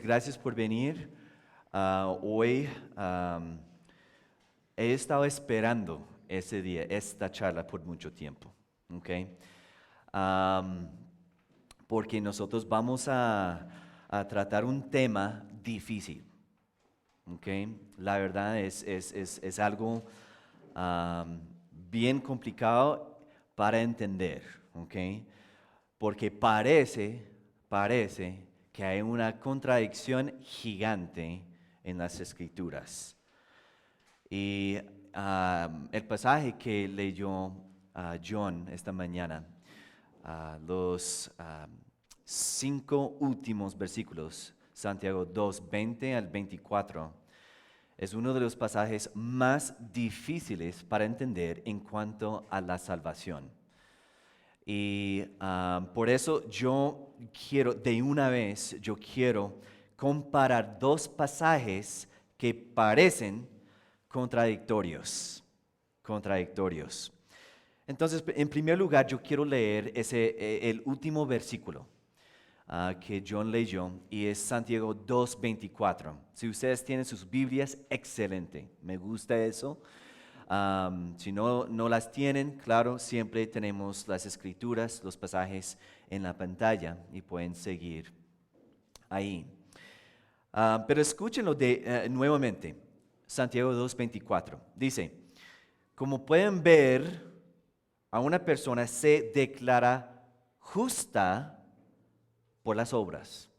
Gracias por venir. Hoy he estado esperando ese día, esta charla por mucho tiempo, ¿ok? Porque nosotros vamos a tratar un tema difícil, ¿ok? La verdad es algo bien complicado para entender, ¿ok? Porque parece que hay una contradicción gigante en las Escrituras. Y el pasaje que leyó John esta mañana, los 5 últimos versículos, Santiago 2, 20 al 24, es uno de los pasajes más difíciles para entender en cuanto a la salvación. Y por eso yo quiero comparar dos pasajes que parecen contradictorios. Entonces, en primer lugar, yo quiero leer el último versículo que John leyó, y es Santiago 2:24. Si ustedes tienen sus Biblias, excelente, me gusta eso. Si no las tienen, claro, siempre tenemos las escrituras, los pasajes en la pantalla y pueden seguir ahí. Pero escúchenlo nuevamente. Santiago 2:24 dice: como pueden ver, a una persona se declara justa por las obras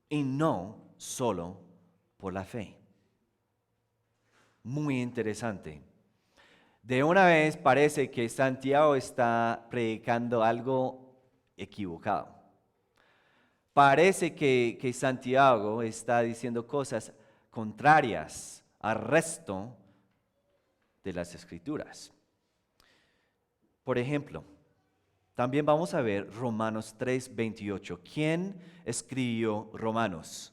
y no solo por la fe. Muy interesante. De una vez parece que Santiago está predicando algo equivocado. Parece que Santiago está diciendo cosas contrarias al resto de las Escrituras. Por ejemplo, también vamos a ver Romanos 3:28. ¿Quién escribió Romanos?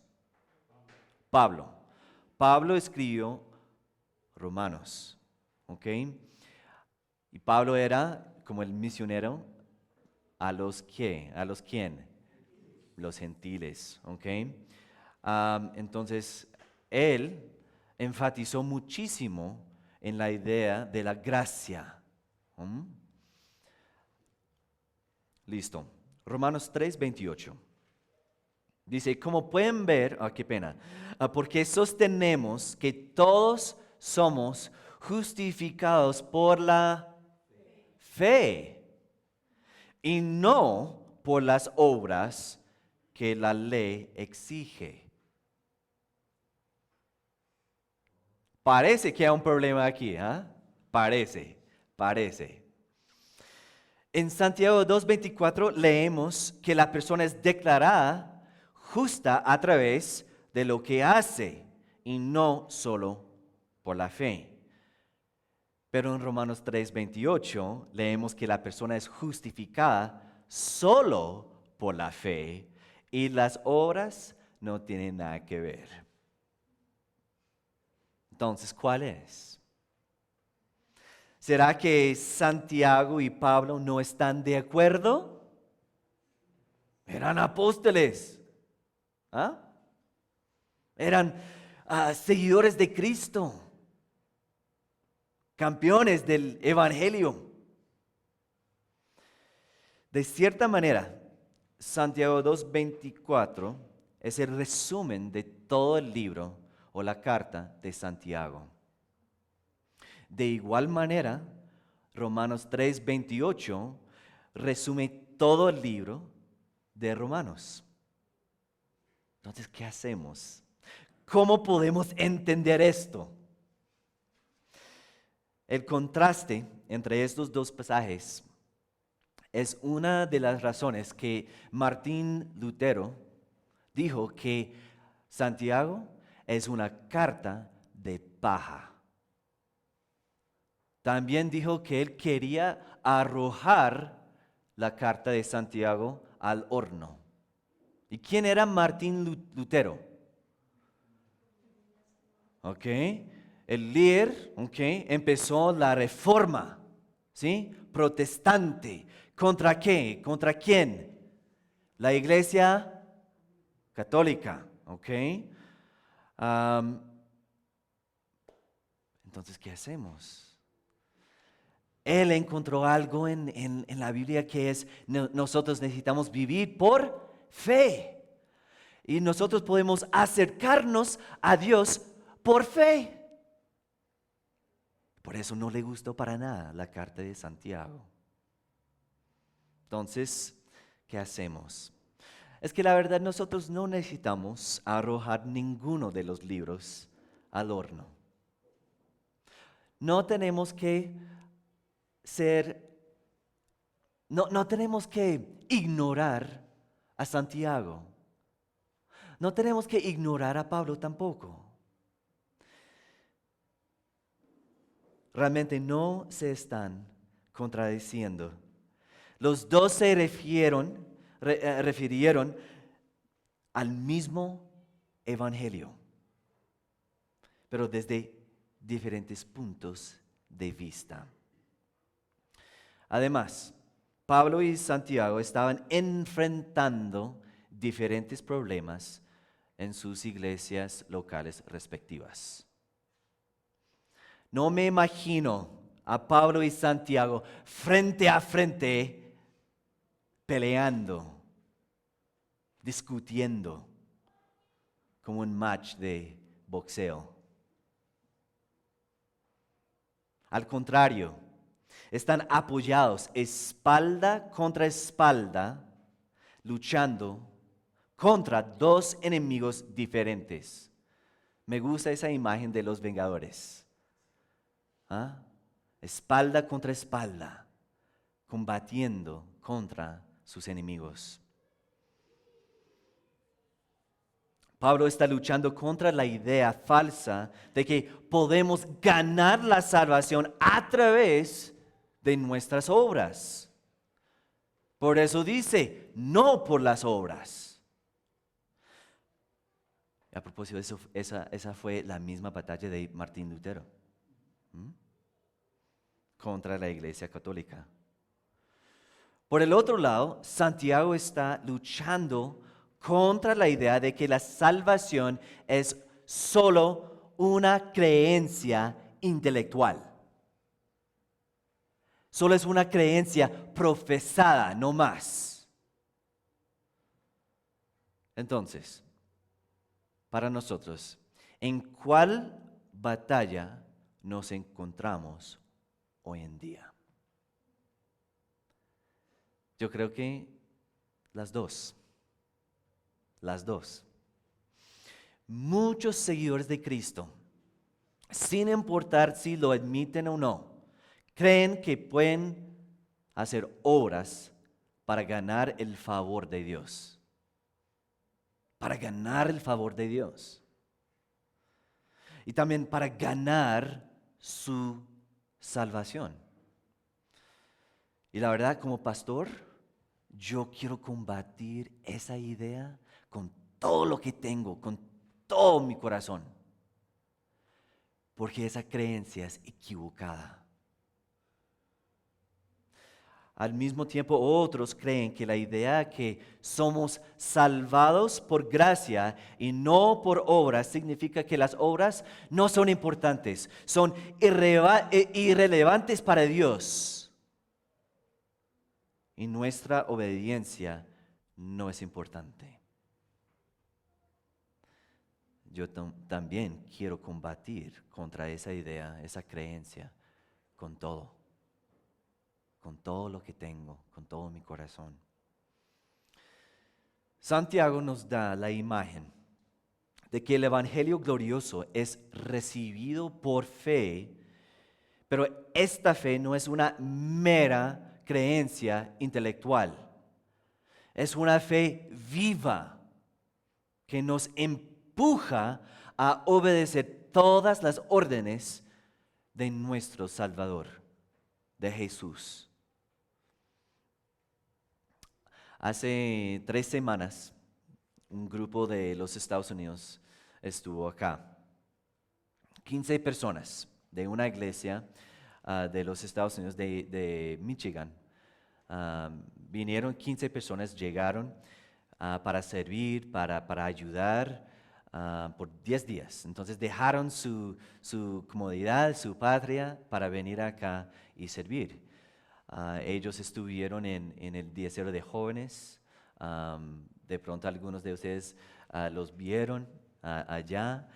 Pablo. Pablo escribió Romanos, ¿ok? Y Pablo era como el misionero a los quién, los gentiles, ¿ok? Entonces, él enfatizó muchísimo en la idea de la gracia. Listo. Romanos 3:28. Dice, como pueden ver, qué pena, porque sostenemos que todos somos justificados por la fe y no por las obras que la ley exige. Parece que hay un problema aquí, Parece. En Santiago 2:24 leemos que la persona es declarada justa a través de lo que hace y no solo por la fe. Pero en Romanos 3:28 leemos que la persona es justificada solo por la fe y las obras no tienen nada que ver. Entonces, ¿cuál es? ¿Será que Santiago y Pablo no están de acuerdo? Eran apóstoles. Eran seguidores de Cristo, campeones del Evangelio. De cierta manera, Santiago 2:24 es el resumen de todo el libro o la carta de Santiago. De igual manera, Romanos 3:28 resume todo el libro de Romanos. Entonces, ¿qué hacemos? ¿Cómo podemos entender esto? El contraste entre estos dos pasajes es una de las razones que Martín Lutero Dijo que Santiago es una carta de paja. También dijo que él quería arrojar la carta de Santiago al horno. ¿Y quién era Martín Lutero? ¿Ok? El líder, ¿ok? Empezó la reforma, ¿sí? Protestante. ¿Contra qué? ¿Contra quién? La iglesia católica, ¿ok? Am, entonces, ¿qué hacemos? Él encontró algo en la Biblia que es, nosotros necesitamos vivir por fe. Y nosotros podemos acercarnos a Dios por fe. Por eso no le gustó para nada la carta de Santiago. Entonces, ¿qué hacemos? Es que la verdad nosotros no necesitamos arrojar ninguno de los libros al horno. No tenemos que no tenemos que ignorar a Santiago. No tenemos que ignorar a Pablo tampoco. Realmente no se están contradiciendo. Los dos se refirieron al mismo evangelio, pero desde diferentes puntos de vista. Además, Pablo y Santiago estaban enfrentando diferentes problemas en sus iglesias locales respectivas. No me imagino a Pablo y Santiago frente a frente peleando, discutiendo como un match de boxeo. Al contrario, están apoyados espalda contra espalda, luchando contra dos enemigos diferentes. Me gusta esa imagen de los Vengadores. ¿Ah? Espalda contra espalda, combatiendo contra sus enemigos. Pablo está luchando contra la idea falsa de que podemos ganar la salvación a través de nuestras obras. Por eso dice, no por las obras. A propósito, esa fue la misma batalla de Martín Lutero contra la Iglesia Católica. Por el otro lado, Santiago está luchando contra la idea de que la salvación es solo una creencia intelectual. Solo es una creencia profesada, no más. Entonces, para nosotros, ¿en cuál batalla nos encontramos hoy en día? Yo creo que las dos. Muchos seguidores de Cristo, sin importar si lo admiten o no, creen que pueden hacer obras para ganar el favor de Dios. Para ganar el favor de Dios. Y también para ganar su salvación. Y la verdad, como pastor, yo quiero combatir esa idea con todo lo que tengo, con todo mi corazón. Porque esa creencia es equivocada. Al mismo tiempo, otros creen que la idea que somos salvados por gracia y no por obras significa que las obras no son importantes, son irrelevantes para Dios. Y nuestra obediencia no es importante. Yo también quiero combatir contra esa idea, esa creencia, con todo lo que tengo, con todo mi corazón. Santiago nos da la imagen de que el Evangelio glorioso es recibido por fe, pero esta fe no es una mera creencia intelectual, es una fe viva, que nos empuja a obedecer todas las órdenes de nuestro Salvador, de Jesús. Hace 3 semanas, un grupo de los Estados Unidos estuvo acá. 15 personas de una iglesia de los Estados Unidos, de Michigan. Vinieron 15 personas, llegaron para servir, para ayudar por 10 días. Entonces dejaron su comodidad, su patria, para venir acá y servir. Ellos estuvieron en el diezero de jóvenes. De pronto algunos de ustedes los vieron allá.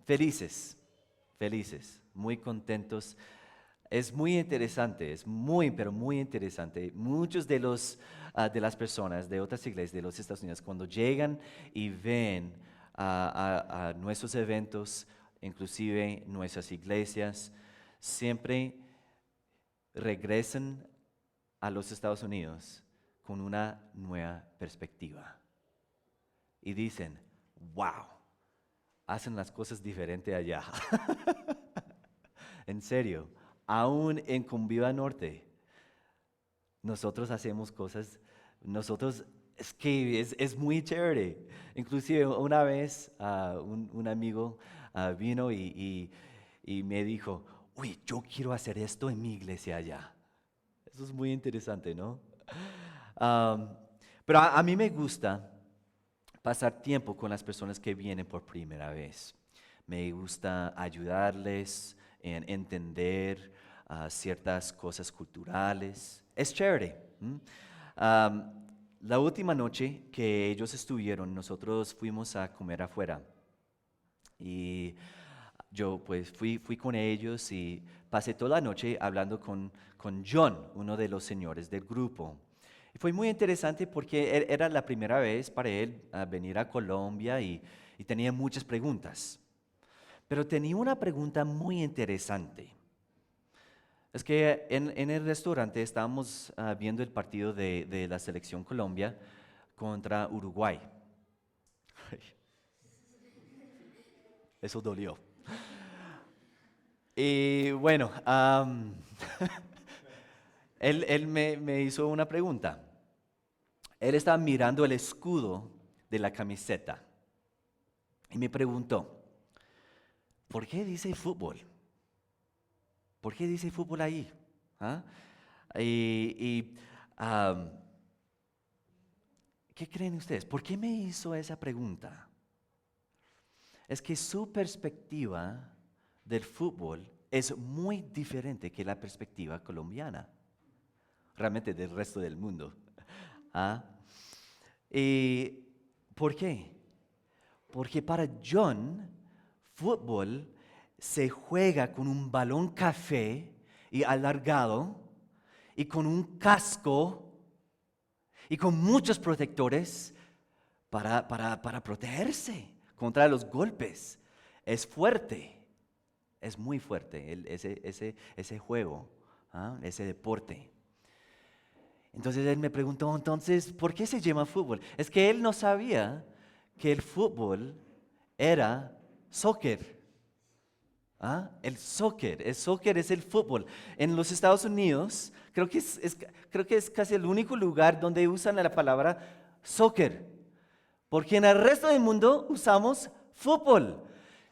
Felices, muy contentos. Es muy interesante, pero muy interesante. Muchos de las personas de otras iglesias de los Estados Unidos, cuando llegan y ven a nuestros eventos, inclusive nuestras iglesias, siempre regresan a los Estados Unidos con una nueva perspectiva. Y dicen, wow, hacen las cosas diferentes allá. En serio, aún en Conviva Norte, nosotros hacemos cosas, es que es muy chévere. Inclusive una vez un amigo vino y me dijo, uy, yo quiero hacer esto en mi iglesia allá. Eso es muy interesante, ¿no? Pero a mí me gusta pasar tiempo con las personas que vienen por primera vez. Me gusta ayudarles en entender ciertas cosas culturales. Es chévere. La última noche que ellos estuvieron, nosotros fuimos a comer afuera. Y yo pues fui con ellos y pasé toda la noche hablando con John, uno de los señores del grupo. Y fue muy interesante porque era la primera vez para él venir a Colombia y tenía muchas preguntas. Pero tenía una pregunta muy interesante. Es que en el restaurante estábamos viendo el partido de la selección Colombia contra Uruguay. Eso dolió. Y bueno, él me hizo una pregunta. Él estaba mirando el escudo de la camiseta y me preguntó, ¿por qué dice fútbol? ¿Por qué dice fútbol ahí? ¿Qué creen ustedes? ¿Por qué me hizo esa pregunta? Es que su perspectiva del fútbol es muy diferente que la perspectiva colombiana, realmente del resto del mundo. ¿Y por qué? Porque para John, fútbol se juega con un balón café y alargado y con un casco y con muchos protectores para protegerse contra los golpes. Es fuerte, es muy fuerte ese juego, ese deporte. Entonces él me preguntó, entonces, ¿por qué se llama fútbol? Es que él no sabía que el fútbol era soccer. El soccer es el fútbol. En los Estados Unidos, creo que es casi el único lugar donde usan la palabra soccer. Porque en el resto del mundo usamos fútbol.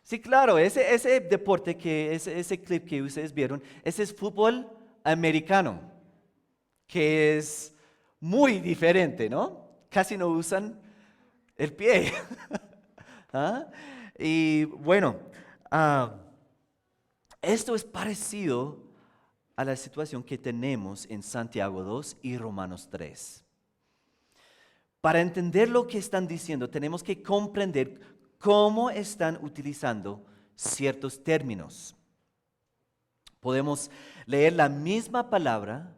Sí, claro, ese deporte, ese clip que ustedes vieron, ese es fútbol americano, que es muy diferente, ¿no? Casi no usan el pie. Y bueno, esto es parecido a la situación que tenemos en Santiago 2 y Romanos 3. Para entender lo que están diciendo, tenemos que comprender cómo están utilizando ciertos términos. Podemos leer la misma palabra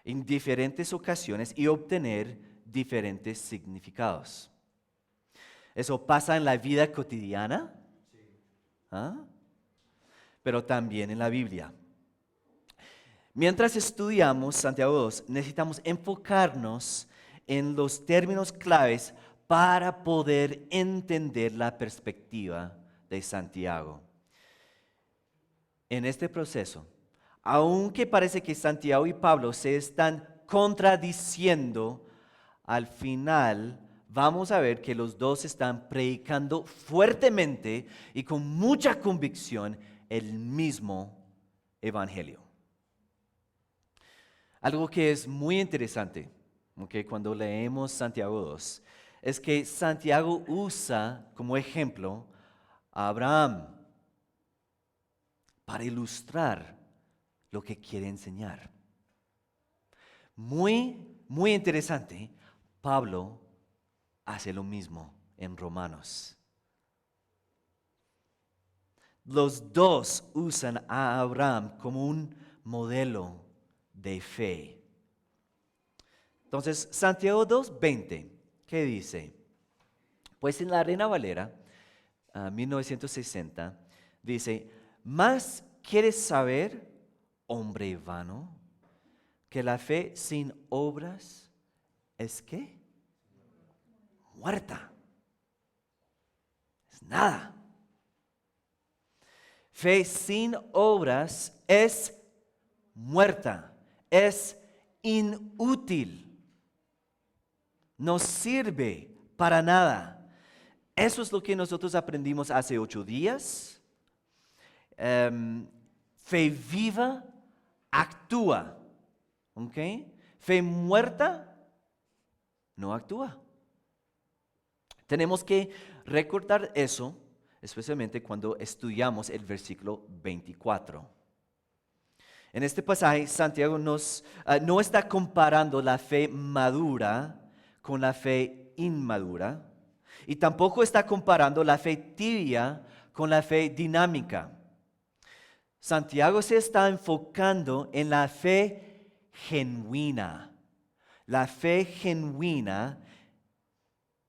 en diferentes ocasiones y obtener diferentes significados. Eso pasa en la vida cotidiana, pero también en la Biblia. Mientras estudiamos Santiago 2, necesitamos enfocarnos en los términos claves para poder entender la perspectiva de Santiago. En este proceso, aunque parece que Santiago y Pablo se están contradiciendo, al final vamos a ver que los dos están predicando fuertemente y con mucha convicción el mismo evangelio. Algo que es muy interesante, cuando leemos Santiago 2, es que Santiago usa como ejemplo a Abraham para ilustrar lo que quiere enseñar. Muy interesante, Pablo hace lo mismo en Romanos. Los dos usan a Abraham como un modelo de fe. Entonces, Santiago 2:20, ¿qué dice? Pues en la Reina Valera, 1960, dice: ¿más quieres saber, hombre vano, que la fe sin obras es qué? Muerta. Es nada. Fe sin obras es muerta, es inútil, no sirve para nada. Eso es lo que nosotros aprendimos hace 8 días. Fe viva actúa, ¿ok? Fe muerta no actúa. Tenemos que recordar eso, especialmente cuando estudiamos el versículo 24. En este pasaje, Santiago no está comparando la fe madura con la fe inmadura, y tampoco está comparando la fe tibia con la fe dinámica. Santiago se está enfocando en la fe genuina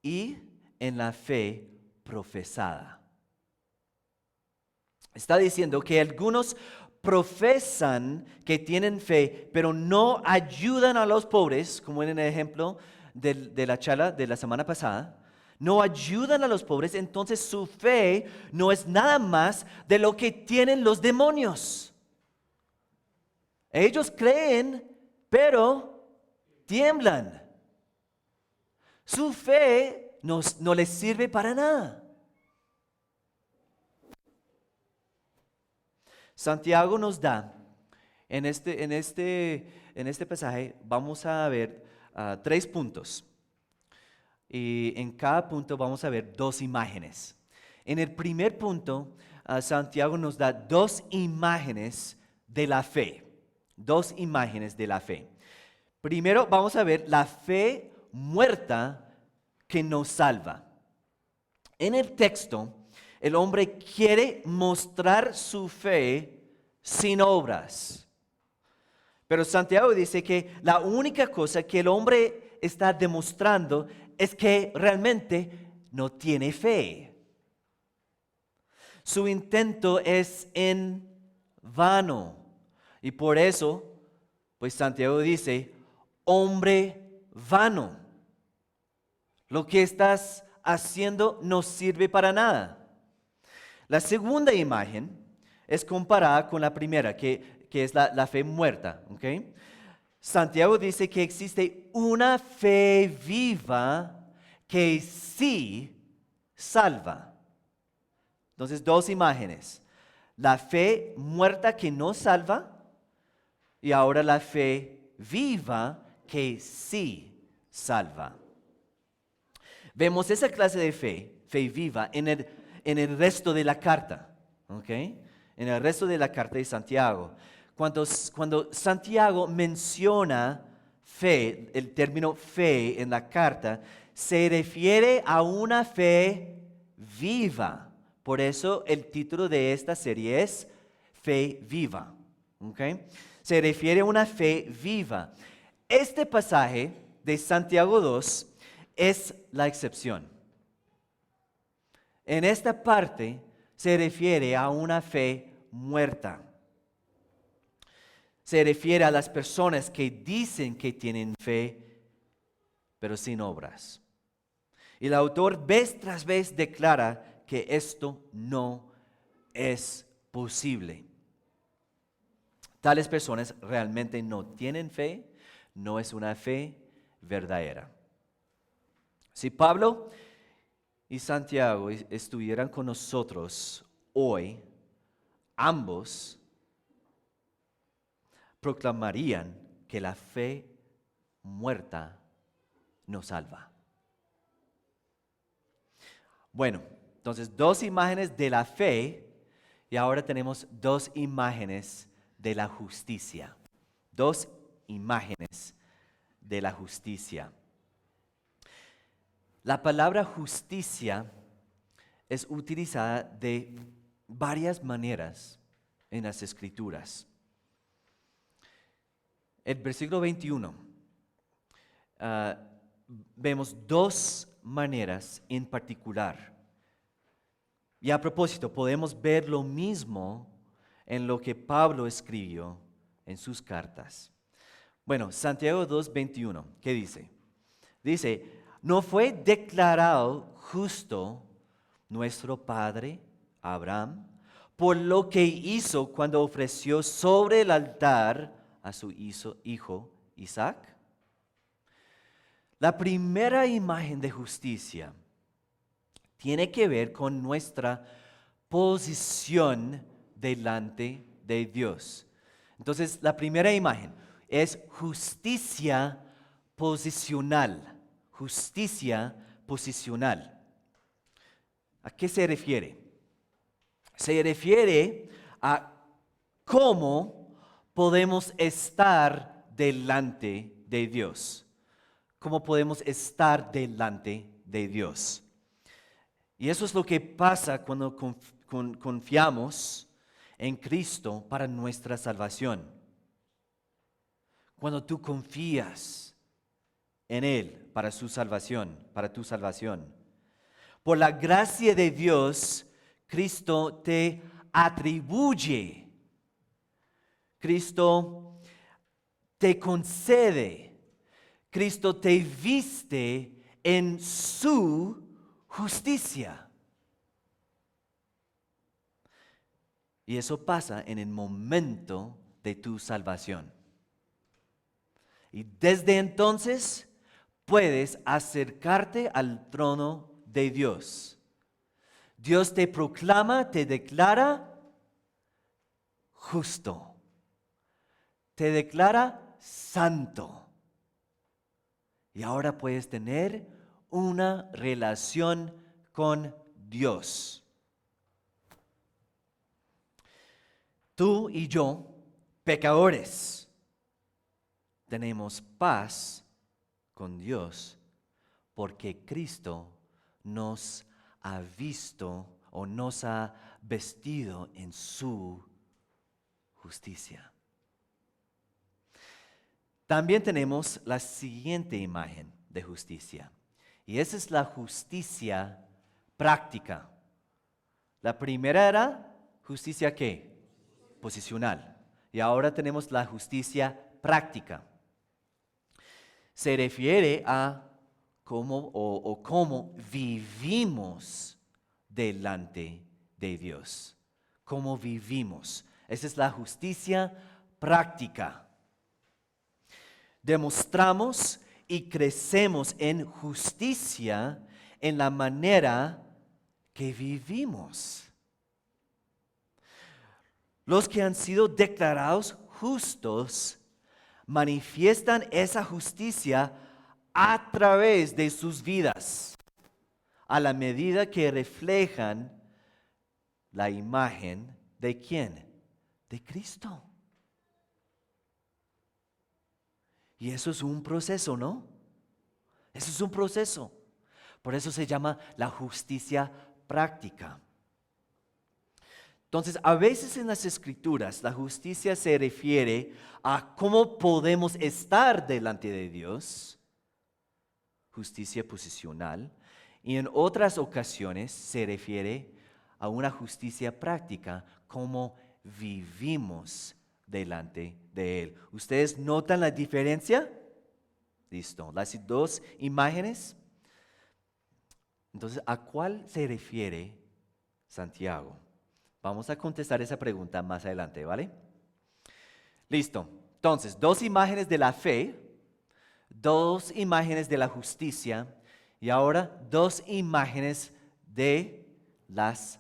y en la fe profesada. Está diciendo que algunos profesan que tienen fe, pero no ayudan a los pobres, como en el ejemplo de la charla de la semana pasada. No ayudan a los pobres, entonces su fe no es nada más de lo que tienen los demonios. Ellos creen, pero tiemblan. Su fe no les sirve para nada. Santiago nos da, en este pasaje, vamos a ver 3 puntos. Y en cada punto vamos a ver 2 imágenes. En el primer punto, Santiago nos da 2 imágenes de la fe. 2 imágenes de la fe. Primero vamos a ver la fe muerta que nos salva. En el texto, el hombre quiere mostrar su fe sin obras. Pero Santiago dice que la única cosa que el hombre está demostrando es que realmente no tiene fe. Su intento es en vano. Y por eso, pues Santiago dice: hombre vano. Lo que estás haciendo no sirve para nada. La segunda imagen es comparada con la primera, que es la fe muerta. ¿Okay? Santiago dice que existe una fe viva que sí salva. Entonces, 2 imágenes. La fe muerta que no salva y ahora la fe viva que sí salva. Vemos esa clase de fe viva en el resto de la carta. ¿Okay? En el resto de la carta de Santiago. Cuando Santiago menciona fe, el término fe en la carta, se refiere a una fe viva. Por eso el título de esta serie es Fe Viva. ¿Okay? Se refiere a una fe viva. Este pasaje de Santiago 2 es la excepción. En esta parte se refiere a una fe muerta. Se refiere a las personas que dicen que tienen fe, pero sin obras. Y el autor vez tras vez declara que esto no es posible. Tales personas realmente no tienen fe, no es una fe verdadera. Si Pablo y Santiago estuvieran con nosotros hoy, ambos proclamarían que la fe muerta no salva. Bueno, entonces 2 imágenes de la fe y ahora tenemos 2 imágenes de la justicia. 2 imágenes de la justicia. La palabra justicia es utilizada de varias maneras en las Escrituras. El versículo 21, vemos 2 maneras en particular. Y a propósito, podemos ver lo mismo en lo que Pablo escribió en sus cartas. Bueno, Santiago 2:21, ¿qué dice? Dice, ¿no fue declarado justo nuestro padre Abraham por lo que hizo cuando ofreció sobre el altar a su hijo Isaac? La primera imagen de justicia tiene que ver con nuestra posición delante de Dios. Entonces, la primera imagen es justicia posicional. Justicia posicional. ¿A qué se refiere? Se refiere a cómo podemos estar delante de Dios. ¿Cómo podemos estar delante de Dios? Y eso es lo que pasa cuando confiamos en Cristo para nuestra salvación. Cuando tú confías en Él para su salvación, para tu salvación. Por la gracia de Dios, Cristo te atribuye. Cristo te concede. Cristo te viste en su justicia. Y eso pasa en el momento de tu salvación. Y desde entonces puedes acercarte al trono de Dios. Dios te proclama, te declara justo. Te declara santo. Y ahora puedes tener una relación con Dios. Tú y yo, pecadores, tenemos paz con Dios porque Cristo nos ha visto o nos ha vestido en su justicia. También tenemos la siguiente imagen de justicia. Y esa es la justicia práctica. La primera era justicia ¿qué? Posicional. Y ahora tenemos la justicia práctica. Se refiere a cómo vivimos delante de Dios. Cómo vivimos. Esa es la justicia práctica. Demostramos y crecemos en justicia en la manera que vivimos. Los que han sido declarados justos manifiestan esa justicia a través de sus vidas, a la medida que reflejan la imagen de ¿quién? De Cristo. Y eso es un proceso, ¿no? Eso es un proceso. Por eso se llama la justicia práctica. Entonces, a veces en las Escrituras, la justicia se refiere a cómo podemos estar delante de Dios, justicia posicional, y en otras ocasiones se refiere a una justicia práctica, cómo vivimos delante de Él. ¿Ustedes notan la diferencia? Listo. Las 2 imágenes. Entonces, ¿a cuál se refiere Santiago? Vamos a contestar esa pregunta más adelante, ¿vale? Listo. Entonces, dos imágenes de la fe, dos imágenes de la justicia y ahora dos imágenes de las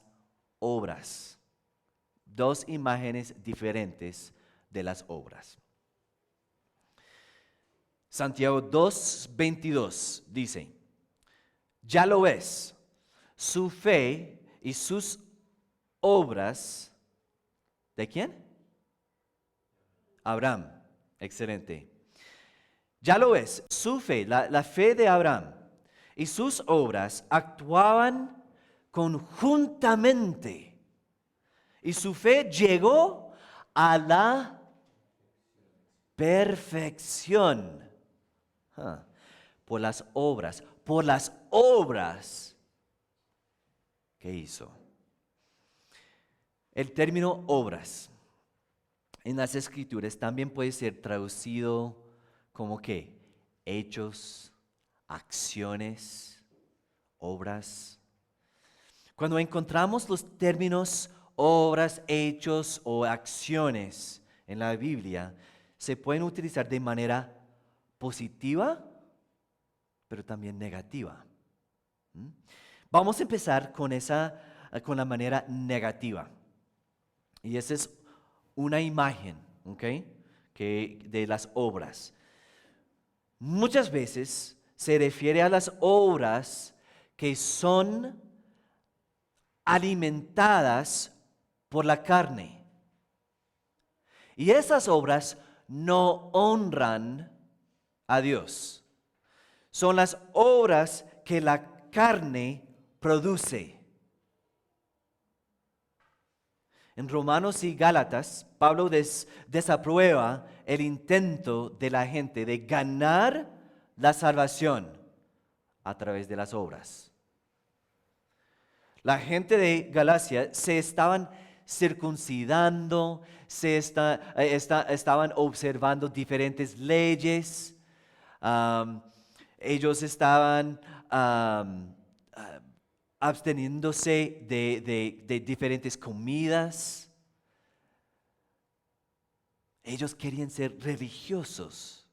obras. Dos imágenes diferentes de las obras. Santiago 2:22 dice, ya lo ves, su fe y sus obras, ¿de quién? Abraham, excelente. Ya lo ves, su fe, la fe de Abraham y sus obras actuaban conjuntamente. Y su fe llegó a la perfección. Por las obras que hizo. El término obras en las Escrituras también puede ser traducido como que hechos, acciones, obras. Cuando encontramos los términos obras, hechos o acciones en la Biblia, se pueden utilizar de manera positiva, pero también negativa. Vamos a empezar con la manera negativa. Y esa es una imagen, ¿ok? De las obras. Muchas veces se refiere a las obras que son alimentadas por la carne. Y esas obras no honran a Dios. Son las obras que la carne produce. En Romanos y Gálatas, Pablo desaprueba el intento de la gente de ganar la salvación a través de las obras. La gente de Galacia se estaban circuncidando, estaban observando diferentes leyes, ellos estaban absteniéndose de diferentes comidas. Ellos querían ser religiosos.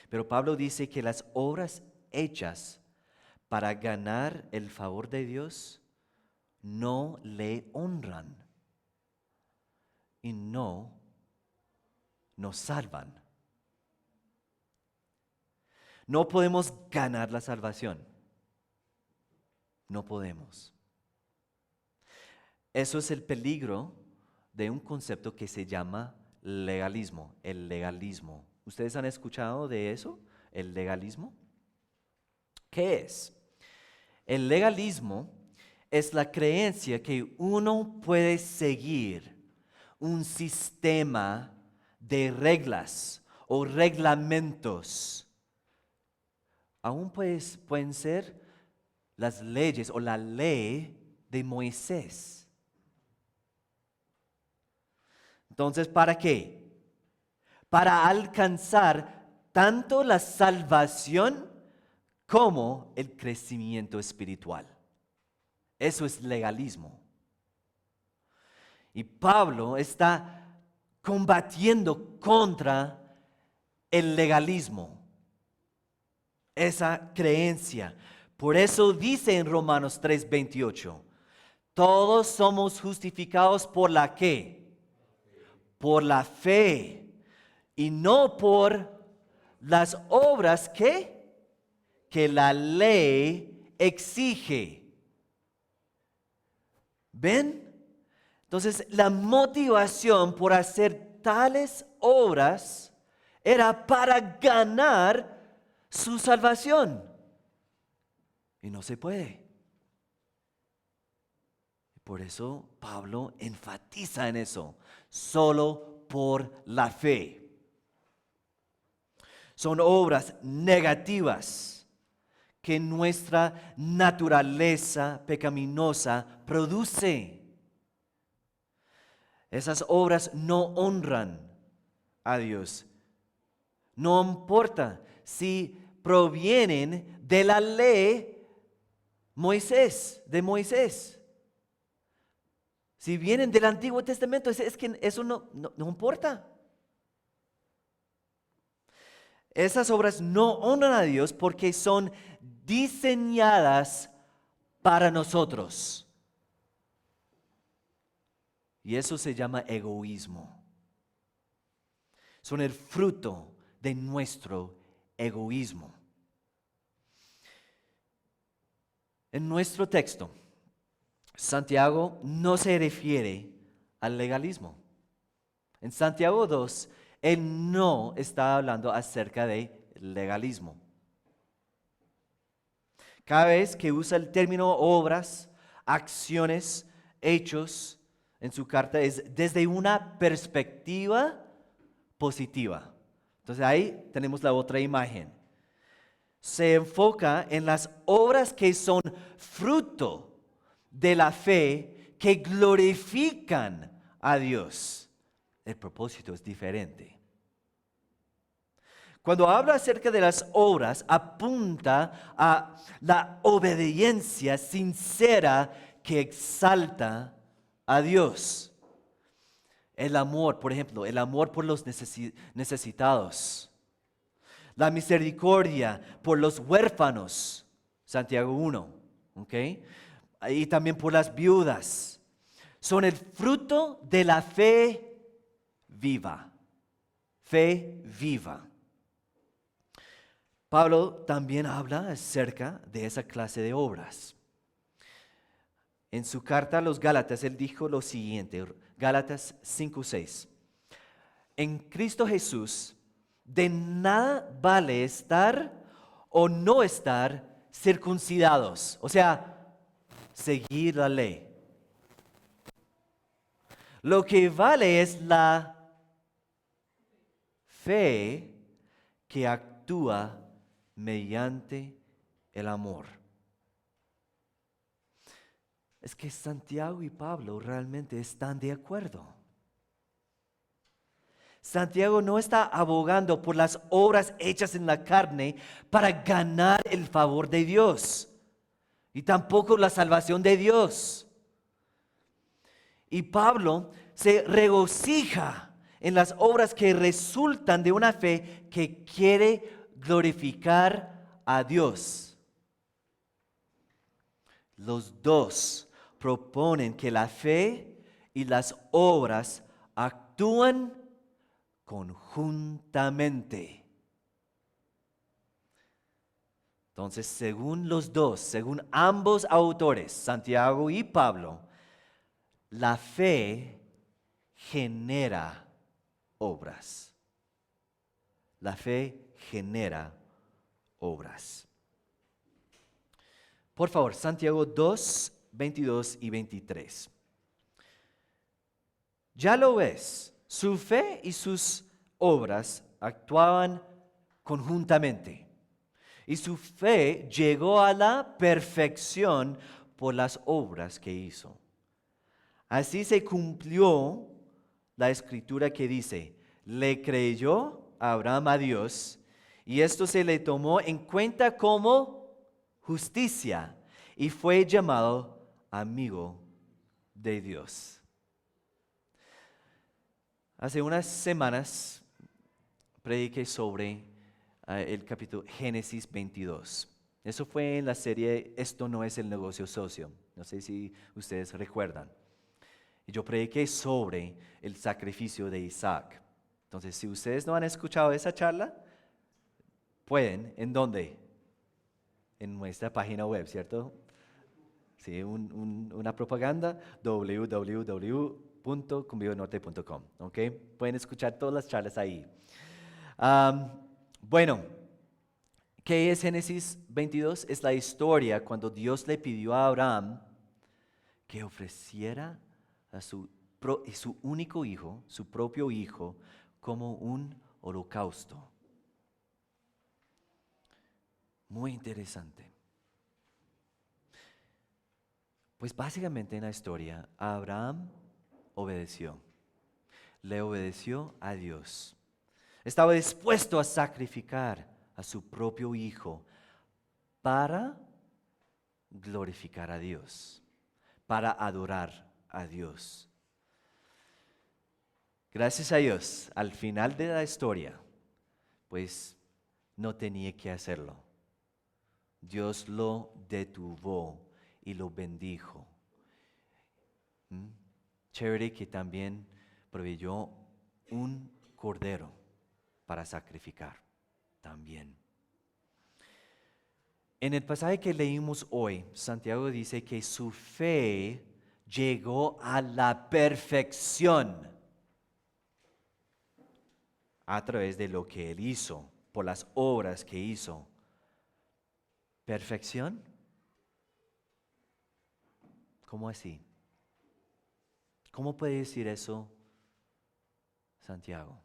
Pero Pablo dice que las obras hechas para ganar el favor de Dios no le honran y no nos salvan. No podemos ganar la salvación. No podemos. Eso es el peligro de un concepto que se llama legalismo, el legalismo. ¿Ustedes han escuchado de eso? ¿El legalismo? ¿Qué es? El legalismo es la creencia que uno puede seguir un sistema de reglas o reglamentos. Aún pueden ser las leyes o la ley de Moisés. Entonces, ¿para qué? Para alcanzar tanto la salvación como el crecimiento espiritual. Eso es legalismo. Y Pablo está combatiendo contra el legalismo, esa creencia. Por eso dice en Romanos 3:28, todos somos justificados por la ¿qué? Por la fe y no por las obras que la ley exige. ¿Ven? Entonces, la motivación por hacer tales obras era para ganar su salvación. Y no se puede. Por eso Pablo enfatiza en eso. Solo por la fe. Son obras negativas que nuestra naturaleza pecaminosa produce. Esas obras no honran a Dios. No importa si provienen de la ley de Moisés. Si vienen del Antiguo Testamento, es que eso no importa. Esas obras no honran a Dios porque son diseñadas para nosotros. Y eso se llama egoísmo. Son el fruto de nuestro egoísmo. En nuestro texto, Santiago no se refiere al legalismo. En Santiago 2, él no está hablando acerca de legalismo. Cada vez que usa el término obras, acciones, hechos en su carta es desde una perspectiva positiva. Entonces ahí tenemos la otra imagen. Se enfoca en las obras que son fruto de la fe que glorifican a Dios. El propósito es diferente. Cuando habla acerca de las obras, apunta a la obediencia sincera que exalta a Dios. El amor, por ejemplo, el amor por los necesitados. La misericordia por los huérfanos, Santiago 1, ¿ok? Y también por las viudas. Son el fruto de la fe viva. Fe viva. Pablo también habla acerca de esa clase de obras. En su carta a los Gálatas, él dijo lo siguiente, Gálatas 5:6. En Cristo Jesús, de nada vale estar o no estar circuncidados, o sea, seguir la ley. Lo que vale es la fe que actúa mediante el amor. Es que Santiago y Pablo realmente están de acuerdo. Santiago no está abogando por las obras hechas en la carne para ganar el favor de Dios y tampoco la salvación de Dios. Y Pablo se regocija en las obras que resultan de una fe que quiere glorificar a Dios. Los dos proponen que la fe y las obras actúan conjuntamente. Entonces, según los dos, según ambos autores, Santiago y Pablo, la fe genera obras. La fe genera obras. Por favor, Santiago 2, 22 y 23. Ya lo ves, su fe y sus obras actuaban conjuntamente. Y su fe llegó a la perfección por las obras que hizo. Así se cumplió la escritura que dice, le creyó Abraham a Dios y esto se le tomó en cuenta como justicia y fue llamado amigo de Dios. Hace unas semanas prediqué sobre el capítulo Génesis 22. Eso fue en la serie Esto no es el negocio socio. No sé si ustedes recuerdan. Y yo prediqué sobre el sacrificio de Isaac. Entonces, si ustedes no han escuchado esa charla, pueden. ¿En dónde? En nuestra página web, ¿cierto? Sí, una propaganda, www.convivonorte.com, ¿ok? Pueden escuchar todas las charlas ahí. Bueno, ¿qué es Génesis 22? Es la historia cuando Dios le pidió a Abraham que ofreciera a su único hijo, su propio hijo, como un holocausto. Muy interesante. Pues básicamente en la historia, Abraham obedeció. Le obedeció a Dios. Estaba dispuesto a sacrificar a su propio hijo para glorificar a Dios, para adorar a Dios. Gracias a Dios, al final de la historia, pues no tenía que hacerlo. Dios lo detuvo y lo bendijo. Chévere que también proveyó un cordero para sacrificar también. En el pasaje que leímos hoy, Santiago dice que su fe llegó a la perfección a través de lo que él hizo, por las obras que hizo. ¿Perfección? ¿Cómo así? ¿Cómo puede decir eso Santiago?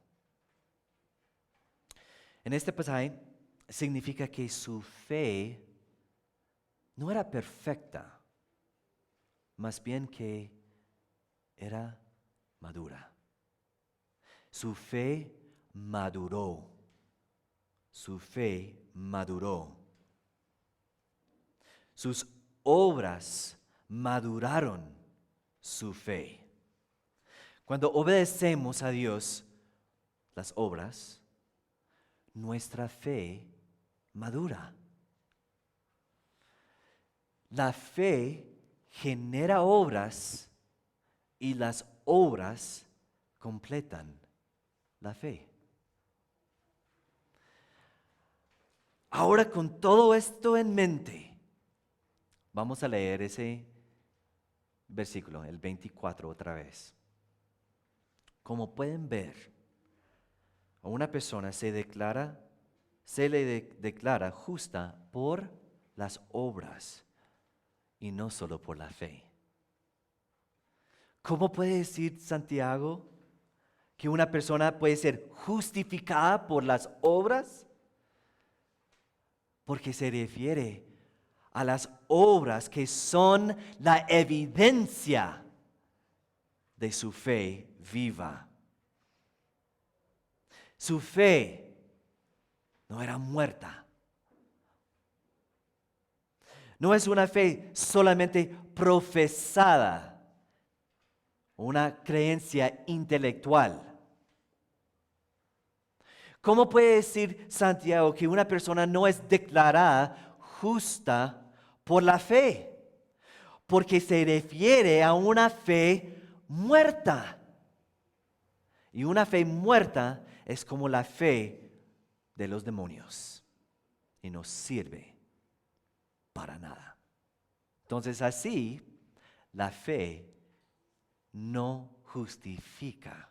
En este pasaje significa que su fe no era perfecta, más bien que era madura. Su fe maduró. Su fe maduró. Sus obras maduraron su fe. Cuando obedecemos a Dios, las obras, nuestra fe madura. La fe genera obras y las obras completan la fe. Ahora, con todo esto en mente, vamos a leer ese versículo, el 24 otra vez. Como pueden ver, a una persona se le declara justa por las obras y no solo por la fe. ¿Cómo puede decir Santiago que una persona puede ser justificada por las obras? Porque se refiere a las obras que son la evidencia de su fe viva. Su fe no era muerta. No es una fe solamente profesada, una creencia intelectual. ¿Cómo puede decir Santiago que una persona no es declarada justa por la fe? Porque se refiere a una fe muerta. Y una fe muerta es como la fe de los demonios y no sirve para nada. Entonces así, la fe no justifica.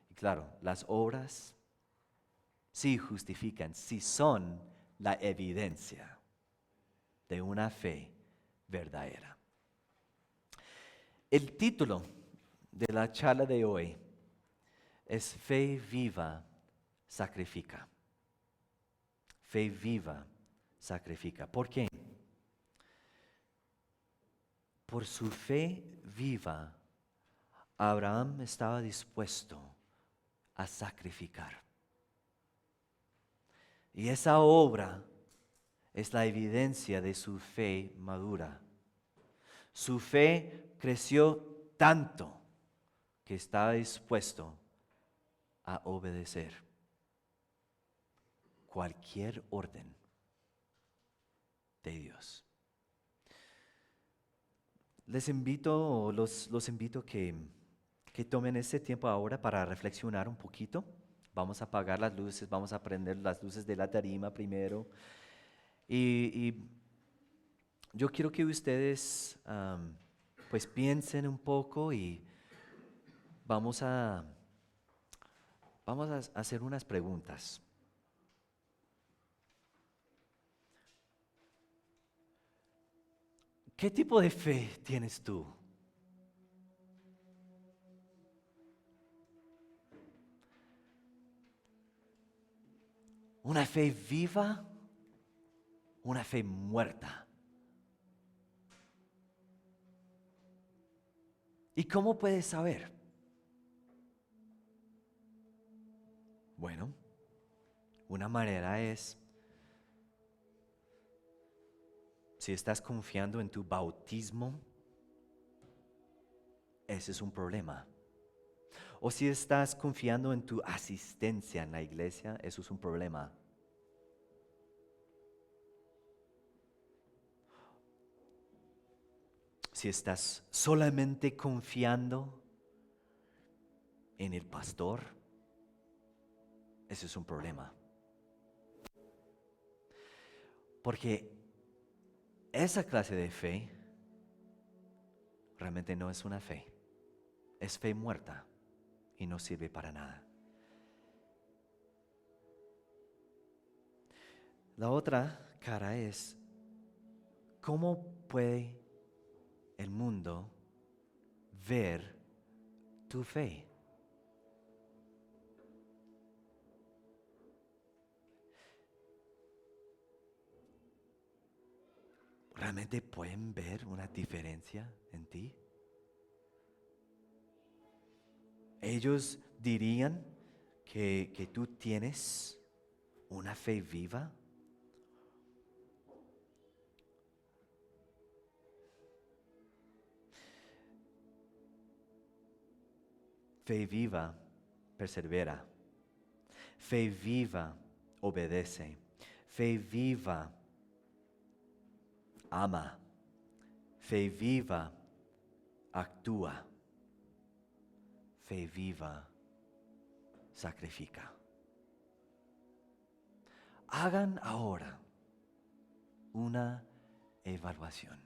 Y claro, las obras sí justifican, sí son la evidencia de una fe verdadera. El título de la charla de hoy es Fe viva sacrifica. Fe viva sacrifica. ¿Por qué? Por su fe viva, Abraham estaba dispuesto a sacrificar. Y esa obra es la evidencia de su fe madura. Su fe creció tanto que estaba dispuesto a obedecer cualquier orden de Dios. Los invito que tomen ese tiempo ahora para reflexionar un poquito. Vamos a apagar las luces, vamos a prender las luces de la tarima primero. Y yo quiero que ustedes pues piensen un poco y vamos a hacer unas preguntas. ¿Qué tipo de fe tienes tú? ¿Una fe viva? ¿Una fe muerta? ¿Y cómo puedes saber? Bueno, una manera es, si estás confiando en tu bautismo, ese es un problema. O si estás confiando en tu asistencia en la iglesia, eso es un problema. Si estás solamente confiando en el pastor, ese es un problema. Porque esa clase de fe realmente no es una fe. Es fe muerta y no sirve para nada. La otra cara es, ¿cómo puede el mundo ver tu fe? ¿Realmente pueden ver una diferencia en ti? Ellos dirían que tú tienes una fe viva. Fe viva persevera. Fe viva obedece. Fe viva ama. Fe viva actúa. Fe viva sacrifica. Hagan ahora una evaluación.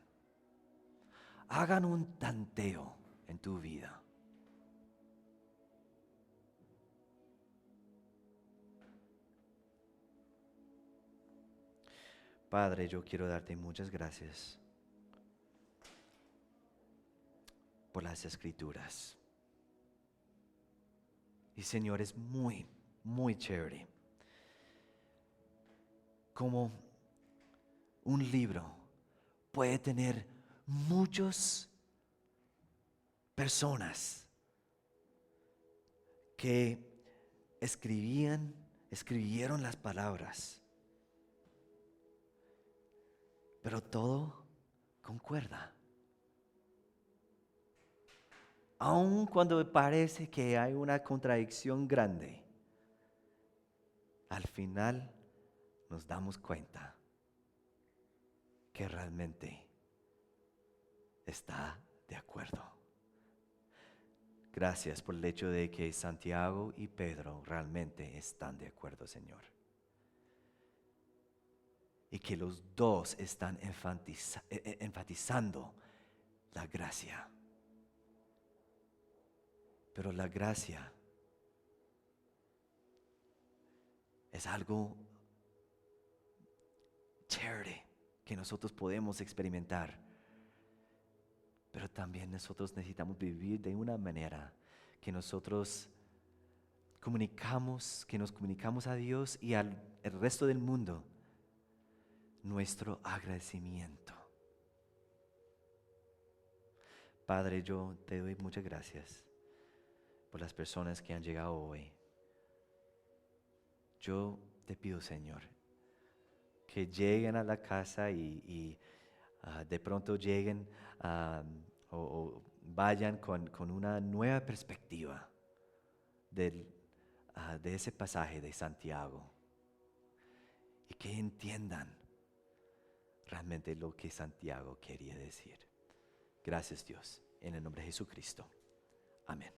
Hagan un tanteo en tu vida. Padre, yo quiero darte muchas gracias por las escrituras. Y Señor, es muy, muy chévere como un libro puede tener muchas personas que escribieron las palabras, pero todo concuerda. Aun cuando parece que hay una contradicción grande, al final nos damos cuenta que realmente está de acuerdo. Gracias por el hecho de que Santiago y Pedro realmente están de acuerdo, Señor. Y que los dos están enfatizando la gracia. Pero la gracia es algo chévere que nosotros podemos experimentar. Pero también nosotros necesitamos vivir de una manera que nosotros que nos comunicamos a Dios y al el resto del mundo nuestro agradecimiento. Padre, yo te doy muchas gracias por las personas que han llegado hoy. Yo te pido, Señor, que lleguen a la casa y de pronto lleguen o vayan con una nueva perspectiva de ese pasaje de Santiago y que entiendan realmente lo que Santiago quería decir. Gracias, Dios, en el nombre de Jesucristo. Amén.